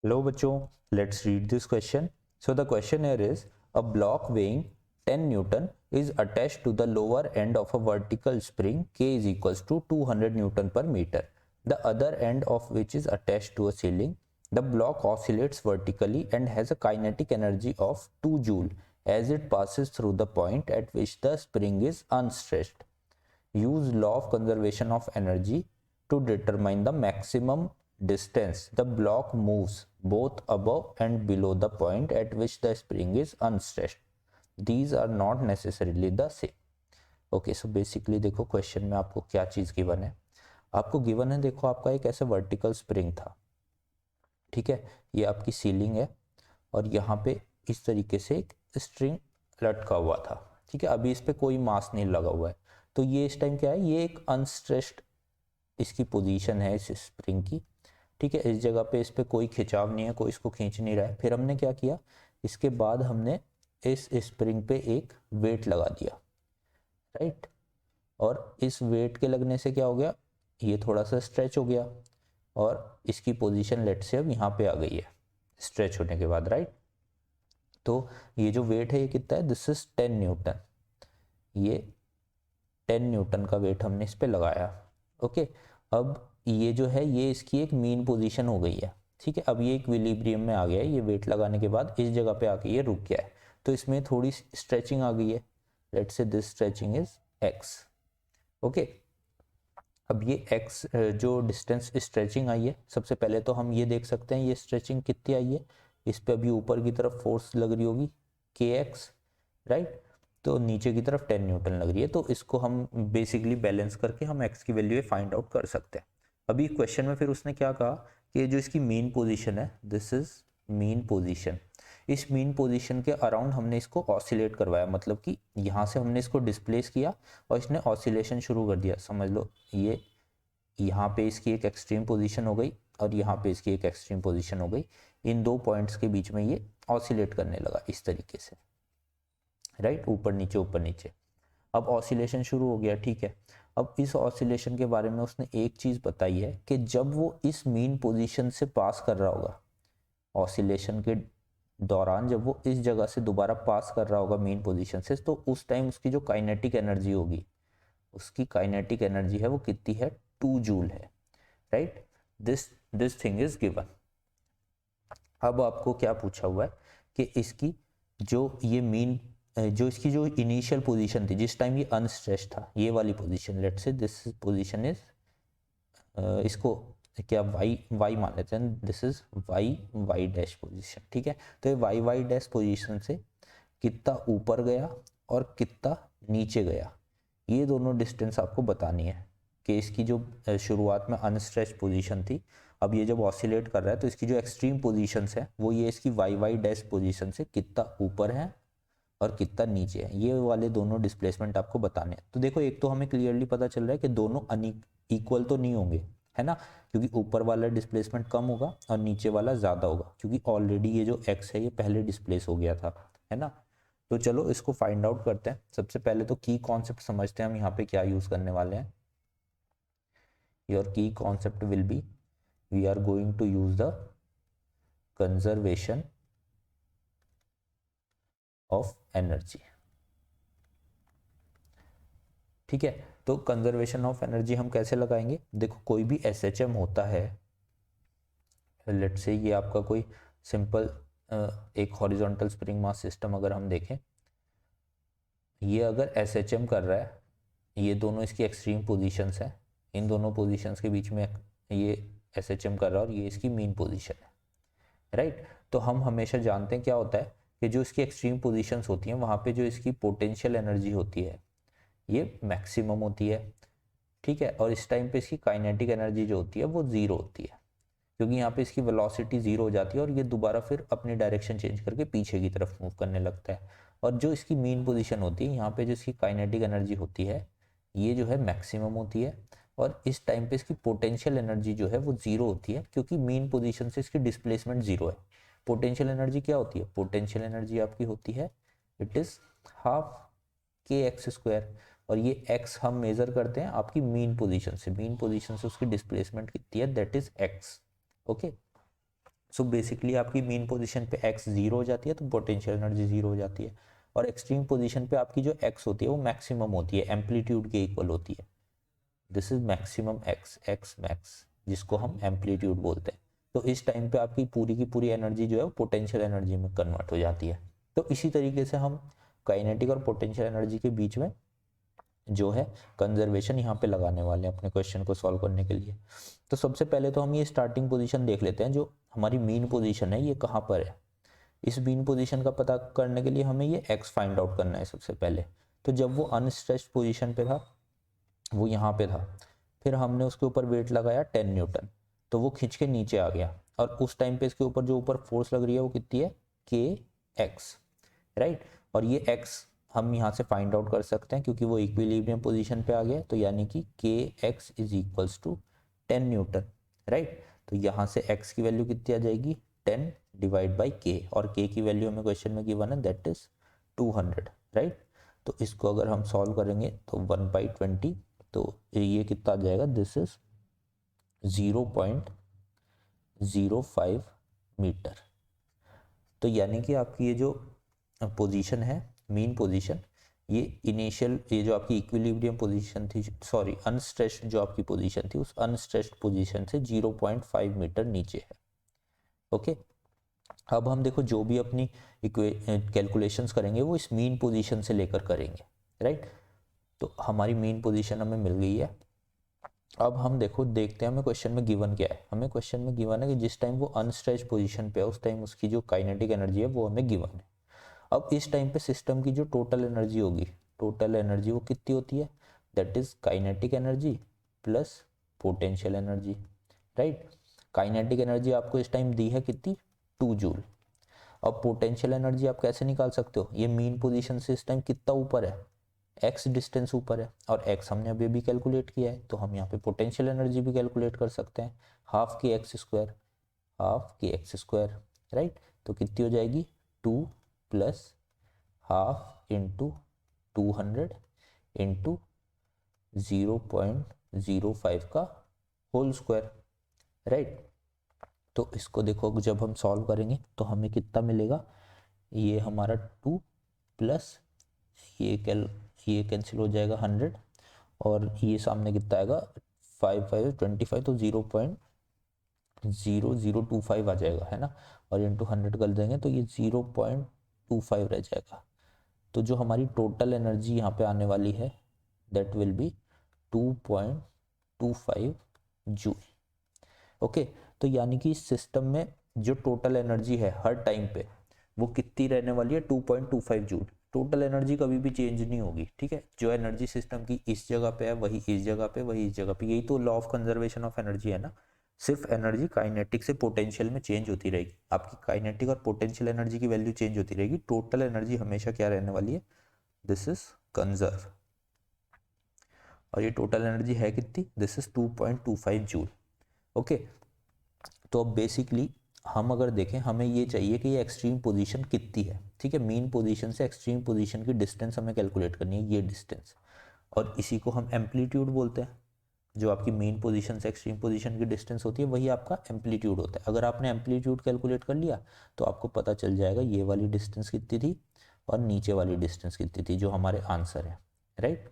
Hello bachcho, let's read this question. So the question here is, a block weighing 10 Newton is attached to the lower end of a vertical spring K is equals to 200 Newton per meter, the other end of which is attached to a ceiling. The block oscillates vertically and has a kinetic energy of 2 joule as it passes through the point at which the spring is unstretched. Use law of conservation of energy to determine the maximum distance the block moves both above and below the point at which the spring is unstretched. These are not necessarily the same. Okay so basically देखो question में आपको क्या चीज़ given है. आपको given है, देखो आपका एक ऐसा वर्टिकल स्प्रिंग था, ठीक है, ये आपकी सीलिंग है और यहाँ पे इस तरीके से एक स्ट्रिंग लटका हुआ था, ठीक है. अभी इस पर कोई मास नहीं लगा हुआ है, तो ये इस टाइम क्या है, ये एक अनस्ट्रेच्ड इसकी पोजीशन है इस स्प्रिंग की, ठीक है. इस जगह पे इस पे कोई खिंचाव नहीं है, कोई इसको खींच नहीं रहा है. फिर हमने क्या किया, इसके बाद हमने इस स्प्रिंग पे एक वेट लगा दिया, राइट. और इस वेट के लगने से क्या हो गया, ये थोड़ा सा स्ट्रेच हो गया और इसकी पोजीशन लेट से अब यहाँ पे आ गई है स्ट्रेच होने के बाद, राइट. तो ये जो वेट है ये कितना है, दिस इज 10 न्यूटन. ये 10 न्यूटन का वेट हमने इस पे लगाया, ओके. अब ये जो है ये इसकी एक मीन पोजीशन हो गई है, ठीक है. अब ये इक्विलिब्रियम में आ गया है, ये वेट लगाने के बाद इस जगह पे आके ये रुक गया है, तो इसमें थोड़ी स्ट्रेचिंग आ गई है. Let's say this stretching is x, okay. अब ये एक्स जो डिस्टेंस स्ट्रेचिंग आई है, सबसे पहले तो हम ये देख सकते हैं ये स्ट्रेचिंग कितनी आई है. इस पे अभी ऊपर की तरफ फोर्स लग रही होगी के एक्स, राइट. तो नीचे की तरफ 10 न्यूटन लग रही है, तो इसको हम बेसिकली बैलेंस करके हम एक्स की वैल्यू फाइंड आउट कर सकते हैं. अभी क्वेश्चन में फिर उसने क्या कहा कि जो इसकी मीन पोजीशन है, दिस इज मीन पोजीशन. इस मीन पोजीशन के अराउंड हमने इसको ऑसिलेट करवाया, मतलब कि यहाँ से हमने इसको डिस्प्लेस किया और इसने ऑसिलेशन शुरू कर दिया. समझ लो ये यहाँ पे इसकी एक एक्सट्रीम पोजीशन हो गई और यहाँ पे इसकी एक एक्सट्रीम पोजीशन हो गई. इन दो पॉइंट्स के बीच में ये ऑसिलेट करने लगा इस तरीके से, राइट. ऊपर नीचे ऊपर नीचे. अब ऑसिलेशन शुरू हो गया, ठीक है. अब इस ऑसिलेशन के बारे में उसने एक चीज बताई है कि जब वो इस मीन पोजीशन से पास कर रहा होगा, ऑसिलेशन के दौरान जब वो इस जगह से दोबारा पास कर रहा होगा मीन पोजीशन से, तो उस टाइम उसकी जो काइनेटिक एनर्जी होगी, उसकी काइनेटिक एनर्जी है वो कितनी है, 2 जूल है, right. This thing is given. अब आपको क्या पूछा हुआ है कि इसकी जो ये मीन जो इसकी जो इनिशियल पोजीशन थी जिस टाइम ये अनस्ट्रेच था, ये वाली position, let's say this position is, इसको क्या वाई वाई मान लेते हैं, this is Y Y dash position, ठीक है. तो ये वाई वाई डैश पोजीशन से कितना ऊपर गया और कितना नीचे गया, ये दोनों डिस्टेंस आपको बतानी है. कि इसकी जो शुरुआत में अनस्ट्रेच पोजीशन थी, अब ये जब ऑसिलेट कर रहा है तो इसकी जो एक्सट्रीम पोजीशंस है वो ये इसकी वाई वाई डैश पोजीशन से कितना ऊपर है और कितना नीचे है, ये वाले दोनों डिस्प्लेसमेंट आपको बताने हैं. तो देखो एक तो हमें क्लियरली पता चल रहा है कि दोनों इक्वल तो नहीं होंगे, है ना, क्योंकि ऊपर वाला डिस्प्लेसमेंट कम होगा और नीचे वाला ज़्यादा होगा, क्योंकि ऑलरेडी ये जो एक्स है ये पहले डिस्प्लेस हो गया था, है ना. तो चलो इसको फाइंड आउट करते हैं. सबसे पहले तो की कॉन्सेप्ट समझते हैं हम यहाँ पे क्या यूज़ करने वाले हैं. Your key concept will be, we are going to use the conservation of energy, ठीक है. तो कंजर्वेशन ऑफ एनर्जी हम कैसे लगाएंगे, देखो कोई भी एसएचएम होता है, लेट से ये आपका कोई सिंपल एक हॉरिजॉन्टल स्प्रिंग मास सिस्टम अगर हम देखें, ये अगर एसएचएम कर रहा है, ये दोनों इसकी एक्सट्रीम पोजीशंस हैं, इन दोनों पोजीशंस के बीच में ये एसएचएम कर रहा है और ये इसकी मीन पोजीशन है, राइट. तो हम हमेशा जानते हैं क्या होता है कि जो इसकी एक्सट्रीम पोजीशंस होती हैं वहाँ पे जो इसकी पोटेंशियल एनर्जी होती है ये मैक्सिमम होती है, ठीक है. और इस टाइम पे इसकी काइनेटिक एनर्जी जो होती है वो जीरो होती है, क्योंकि यहाँ पे इसकी वेलोसिटी जीरो हो जाती है और ये दोबारा फिर अपनी डायरेक्शन चेंज करके पीछे की तरफ मूव करने लगता है. और जो इसकी मीन पोजीशन होती है यहाँ पे जो इसकी काइनेटिक एनर्जी होती है ये जो है मैक्सिमम होती है, और इस टाइम पे इसकी पोटेंशियल एनर्जी जो है वो जीरो होती है, क्योंकि मीन पोजीशन से इसकी डिस्प्लेसमेंट जीरो है. पोटेंशियल एनर्जी क्या होती है, पोटेंशियल एनर्जी आपकी होती है, इट इज हाफ के एक्स स्क्वायर, और ये एक्स हम मेजर करते हैं आपकी मीन पोजीशन से, मीन पोजीशन से उसकी डिस्प्लेसमेंट कितनी है, that is x, okay. So basically आपकी मीन पोजीशन पे x 0 हो जाती है तो पोटेंशियल एनर्जी 0 हो जाती है, और एक्सट्रीम पोजीशन पे आपकी जो x होती है वो मैक्सिमम होती है, एम्पलीट्यूड के इक्वल होती है। This is maximum x max, जिसको हम एम्पलीट्यूड बोलते हैं। तो इस टाइम पे आपकी पूरी की पूरी एनर्जी जो है वो पोटेंशियल एनर्जी में कन्वर्ट हो जाती है। तो इसी तरीके से हम काइनेटिक और पोटेंशियल एनर्जी के बीच में जो है कंजर्वेशन यहाँ पे लगाने वाले हैं अपने क्वेश्चन को सॉल्व करने के लिए। तो सबसे पहले तो हम ये स्टार्टिंग पोजीशन देख लेते हैं, जो हमारी मीन पोजीशन है ये कहाँ पर है। इस मीन पोजीशन का पता करने के लिए हमें ये x फाइंड आउट करना है सबसे पहले। तो जब वो अनस्ट्रेच्ड पोजीशन पे था, वो यहाँ पे था, फिर हमने उसके ऊपर वेट लगाया 10 न्यूटन, तो वो खींच के नीचे आ गया, और उस टाइम पे इसके ऊपर जो ऊपर फोर्स लग रही है वो कितनी है, kx, राइट। और ये x हम यहाँ से फाइंड आउट कर सकते हैं क्योंकि वो इक्विलिब्रियम पोजीशन पे आ गया, तो यानी कि kx is equals to 10 newton, right. तो यहाँ से x की वैल्यू कितनी आ जाएगी, 10 डिवाइड बाई k, और k की वैल्यू हमें क्वेश्चन में गिवन है दैट इज 200, राइट। तो इसको अगर हम सॉल्व करेंगे तो 1/20, तो ये कितना आ जाएगा, दिस इज 0.05 मीटर। तो यानी कि आपकी ये जो पोजीशन है मीन पोजीशन, ये इनिशियल ये जो आपकी इक्विलिब्रियम पोजीशन थी, सॉरी अनस्ट्रेच्ड जो आपकी पोजीशन थी, उस अनस्ट्रेच्ड पोजीशन से 0.5 मीटर नीचे है। ओके, अब हम देखो जो भी अपनी कैलकुलेशंस करेंगे वो इस मीन पोजीशन से लेकर करेंगे, राइट। तो हमारी मीन पोजीशन हमें मिल गई है। अब हम देखो देखते हैं हमें क्वेश्चन में गिवन क्या है। हमें क्वेश्चन में गिवन है कि जिस टाइम वो अनस्ट्रेच्ड पोजीशन पे है उस टाइम उसकी जो काइनेटिक एनर्जी है वो हमें गिवन है। अब इस टाइम पे सिस्टम की जो टोटल एनर्जी होगी, टोटल एनर्जी वो कितनी होती है, that is kinetic energy plus potential energy, right. Kinetic energy आपको इस टाइम दी है कितनी, 2 जूल। अब पोटेंशियल एनर्जी आप कैसे निकाल सकते हो, ये मीन पोजीशन से इस टाइम कितना ऊपर है, x डिस्टेंस ऊपर है, और x हमने अभी भी कैलकुलेट किया है, तो हम यहाँ पे पोटेंशियल एनर्जी भी कैलकुलेट कर सकते हैं, हाफ के एक्स स्क्वायर, राइट। तो कितनी हो जाएगी, 2 प्लस हाफ इंटू 200 इंटू 0.05 का होल स्क्वायर, राइट। तो इसको देखो जब हम सॉल्व करेंगे तो हमें कितना मिलेगा, ये हमारा 2 प्लस ये कैंसिल हो जाएगा 100, और ये सामने कितना आएगा 5 तो 0.0025 आ जाएगा, है ना। और इंटू 100 कर देंगे तो ये 0.25 रह जाएगा। तो जो हमारी टोटल एनर्जी यहाँ पे आने वाली है that will be 2.25 joule. Okay, तो यानी कि इस सिस्टम में जो टोटल एनर्जी है हर टाइम पे वो कितनी रहने वाली है, 2.25 जूल। टोटल एनर्जी कभी भी चेंज नहीं होगी, ठीक है। जो एनर्जी सिस्टम की इस जगह पे है वही इस जगह पे, वही इस जगह पे, यही तो law of conservation of energy है ना। सिर्फ एनर्जी काइनेटिक से पोटेंशियल में चेंज होती रहेगी, आपकी काइनेटिक और पोटेंशियल एनर्जी की वैल्यू चेंज होती रहेगी, टोटल एनर्जी हमेशा क्या रहने वाली है, दिस इज कंजर्व। और ये टोटल एनर्जी है कितनी, दिस इज 2.25 जूल। ओके, तो अब बेसिकली हम अगर देखें हमें ये चाहिए कि ये एक्सट्रीम पोजीशन कितनी है, ठीक है। मीन पोजीशन से एक्सट्रीम पोजीशन की डिस्टेंस हमें कैलकुलेट करनी है, ये डिस्टेंस, और इसी को हम एम्पलीट्यूड बोलते हैं। जो आपकी मेन पोजीशन से एक्सट्रीम पोजीशन की डिस्टेंस होती है वही आपका एम्पलीट्यूड होता है। अगर आपने एम्पलीट्यूड कैलकुलेट कर लिया तो आपको पता चल जाएगा ये वाली डिस्टेंस कितनी थी और नीचे वाली डिस्टेंस कितनी थी, जो हमारे आंसर है, राइट।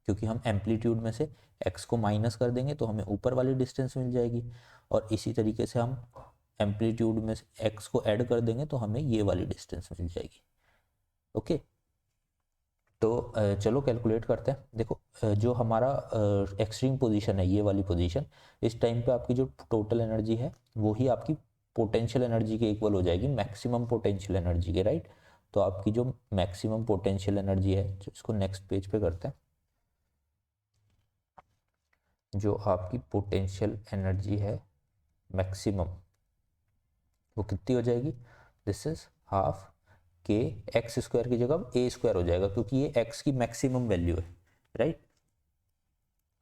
क्योंकि हम एम्पलीट्यूड में से x को माइनस कर देंगे तो हमें ऊपर वाली डिस्टेंस मिल जाएगी, और इसी तरीके से हम एम्पलीट्यूड में से x को ऐड कर देंगे तो हमें ये वाली डिस्टेंस मिल जाएगी। ओके, तो चलो कैलकुलेट करते हैं। देखो जो हमारा एक्सट्रीम पोजीशन है, ये वाली पोजीशन, इस टाइम पे आपकी जो टोटल एनर्जी है वो ही आपकी पोटेंशियल एनर्जी के इक्वल हो जाएगी, मैक्सिमम पोटेंशियल एनर्जी के, राइट। तो आपकी जो मैक्सिमम पोटेंशियल एनर्जी है, जो इसको नेक्स्ट पेज पे करते हैं, जो आपकी पोटेंशियल एनर्जी है मैक्सिमम, वो कितनी हो जाएगी, दिस इज हाफ के एक्स स्क्वायर की जगह ए स्क्वायर हो जाएगा, क्योंकि ये एक्स की मैक्सिमम वैल्यू है, राइट।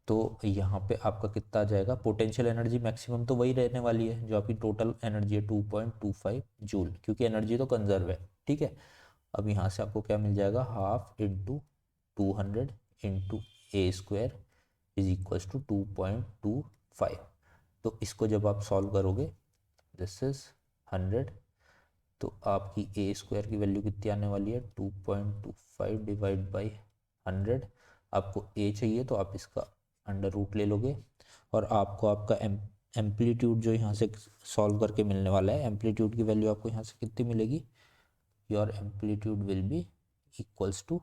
तो यहाँ पे आपका कितना आ जाएगा, पोटेंशियल एनर्जी मैक्सिमम तो वही रहने वाली है जो आपकी टोटल एनर्जी है 2.25 जूल, क्योंकि एनर्जी तो कंजर्व है, ठीक है। अब यहाँ से आपको क्या मिल जाएगा, half into 200 into A square is equals to 2.25। तो इसको जब आप सॉल्व करोगे, दिस इज 100, तो आपकी ए स्क्वायर की वैल्यू कितनी आने वाली है 2.25 डिवाइड बाई 100। आपको ए चाहिए तो आप इसका अंडर रूट ले लोगे, और आपको आपका एम्पलीट्यूड जो यहाँ से सॉल्व करके मिलने वाला है, एम्पलीट्यूड की वैल्यू आपको यहाँ से कितनी मिलेगी, your amplitude will be equals to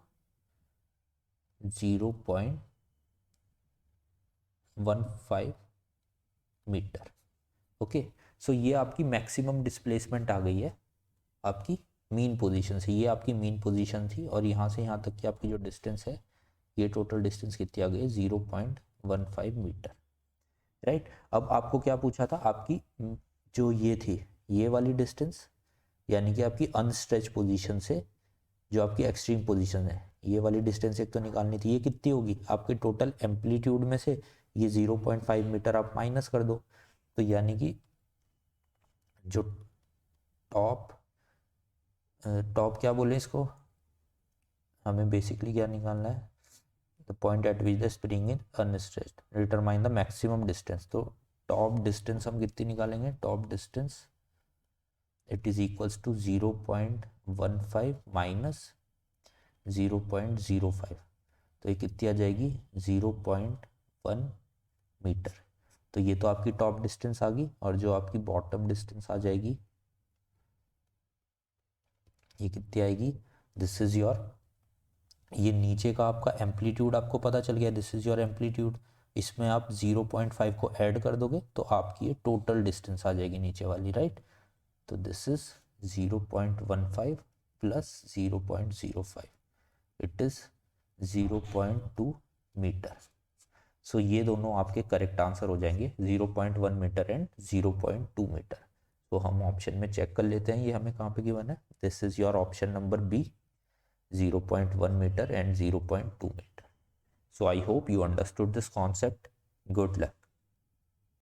0.15 metre. Okay, so ये आपकी मैक्सिमम डिस्प्लेसमेंट आ गई है आपकी मीन पोजीशन से। ये आपकी मीन पोजीशन थी, और यहाँ से यहाँ तक की आपकी जो डिस्टेंस है, ये टोटल डिस्टेंस कितनी आ गई है 0.15 मीटर, राइट। अब आपको क्या पूछा था, आपकी जो ये थी ये वाली डिस्टेंस, यानी कि आपकी अनस्ट्रेच पोजीशन से जो आपकी एक्सट्रीम पोजीशन है, ये वाली डिस्टेंस एक तो निकालनी थी। ये कितनी होगी आपके टोटल एम्पलीट्यूड में से ये 0.5 मीटर आप माइनस कर दो, तो यानी कि जो टॉप क्या बोले इसको, हमें बेसिकली क्या निकालना है, the point at which the spring is unstretched, determine the maximum distance. तो टॉप डिस्टेंस हम कितनी निकालेंगे, top distance it is equals to 0.15 minus 0.05, तो ये कितनी आ जाएगी 0.1 मीटर। तो ये तो आपकी टॉप डिस्टेंस आ गई, और जो आपकी बॉटम डिस्टेंस आ जाएगी ये कितनी आएगी, दिस इज योर, ये नीचे का आपका एम्पलीट्यूड आपको पता चल गया, दिस इज योर एम्पलीट्यूड। इसमें आप 0.5 को ऐड कर दोगे तो आपकी ये टोटल डिस्टेंस आ जाएगी नीचे वाली, राइट। तो this is 0.15 plus 0.05, it is 0.2 metre. So ये दोनों आपके करेक्ट आंसर हो जाएंगे, 0.1 मीटर एंड 0.2 मीटर। तो हम ऑप्शन में चेक कर लेते हैं ये हमें कहाँ पे गिवन है, this is your option number B, 0.1 meter and 0.2 meter. So I hope you understood this concept. Good luck.